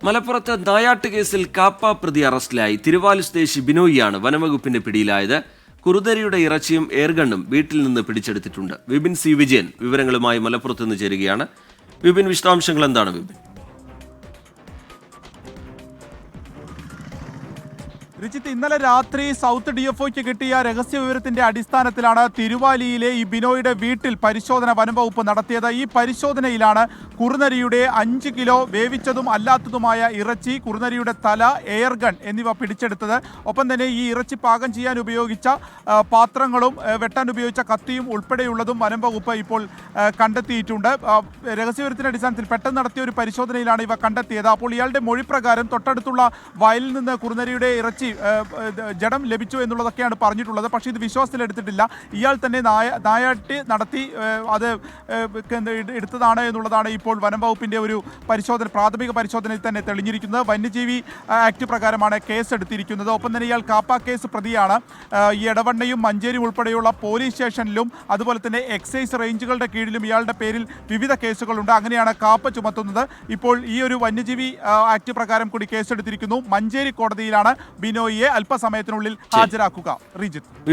മലപ്പുറത്ത് നായാട്ട് കേസിൽ കാപ്പ പ്രതി അറസ്റ്റിലായി. തിരുവാലി സ്വദേശി ബിനോയിയാണ് വനംവകുപ്പിന്റെ പിടിയിലായത്. കുറുനരിയുടെ ഇറച്ചിയും എയർഗണ്ണും വീട്ടിൽ നിന്ന് പിടിച്ചെടുത്തിട്ടുണ്ട്. വിപിൻ സി വിജയൻ വിവരങ്ങളുമായി മലപ്പുറത്ത് നിന്ന് ചേരുകയാണ്. വിപിൻ, വിശദാംശങ്ങൾ എന്താണ് വിപിൻ? റിജിത്ത്, ഇന്നലെ രാത്രി സൗത്ത് DFOയ്ക്ക് കിട്ടിയ രഹസ്യ വിവരത്തിന്റെ അടിസ്ഥാനത്തിലാണ് തിരുവാലിയിലെ ഈ ബിനോയുടെ വീട്ടിൽ പരിശോധന വനംവകുപ്പ് നടത്തിയത്. ഈ പരിശോധനയിലാണ് കുറുനരിയുടെ 5 കിലോ വേവിച്ചതും അല്ലാത്തതുമായ ഇറച്ചി, കുറുനരിയുടെ തല, എയർഗൺ എന്നിവ പിടിച്ചെടുത്തത്. ഒപ്പം തന്നെ ഈ ഇറച്ചി പാകം ചെയ്യാൻ ഉപയോഗിച്ച പാത്രങ്ങളും വെട്ടാൻ ഉപയോഗിച്ച കത്തിയും ഉൾപ്പെടെയുള്ളതും വനംവകുപ്പ് ഇപ്പോൾ കണ്ടെത്തിയിട്ടുണ്ട്. രഹസ്യവിവരത്തിന്റെ അടിസ്ഥാനത്തിൽ പെട്ടെന്ന് നടത്തിയ ഒരു പരിശോധനയിലാണ് ഇവ കണ്ടെത്തിയത്. അപ്പോൾ ഇയാളുടെ മൊഴി പ്രകാരം തൊട്ടടുത്തുള്ള വയലിൽ നിന്ന് കുറുനരിയുടെ ഇറച്ചി ജഡം ലഭിച്ചു എന്നുള്ളതൊക്കെയാണ് പറഞ്ഞിട്ടുള്ളത്. പക്ഷേ ഇത് വിശ്വാസത്തിലെടുത്തിട്ടില്ല. ഇയാൾ തന്നെ നായാട്ടി നടത്തി അത് എടുത്തതാണ് എന്നുള്ളതാണ് ഇപ്പോൾ വനംവകുപ്പിന്റെ ഒരു പ്രാഥമിക പരിശോധനയിൽ തന്നെ തെളിഞ്ഞിരിക്കുന്നത്. വന്യജീവി ആക്ട് പ്രകാരമാണ് കേസ് എടുത്തിരിക്കുന്നത്. ഒപ്പം തന്നെ ഇയാൾ കാപ്പ കേസ് പ്രതിയാണ്. ഈ എടവണ്ണയും മഞ്ചേരിയും ഉൾപ്പെടെയുള്ള പോലീസ് സ്റ്റേഷനിലും അതുപോലെ തന്നെ എക്സൈസ് റേഞ്ചുകളുടെ കീഴിലും ഇയാളുടെ പേരിൽ വിവിധ കേസുകളുണ്ട്. അങ്ങനെയാണ് കാപ്പ ചുമത്തുന്നത്. ഇപ്പോൾ ഈ ഒരു വന്യജീവി ആക്ട് പ്രകാരം കൂടി കേസെടുത്തിരിക്കുന്നു. മഞ്ചേരി കോടതിയിലാണ് ബിനോയിയെ അല്പസമയത്തിനുള്ളിൽ ഹാജരാക്കുക. റിജിത്ത്.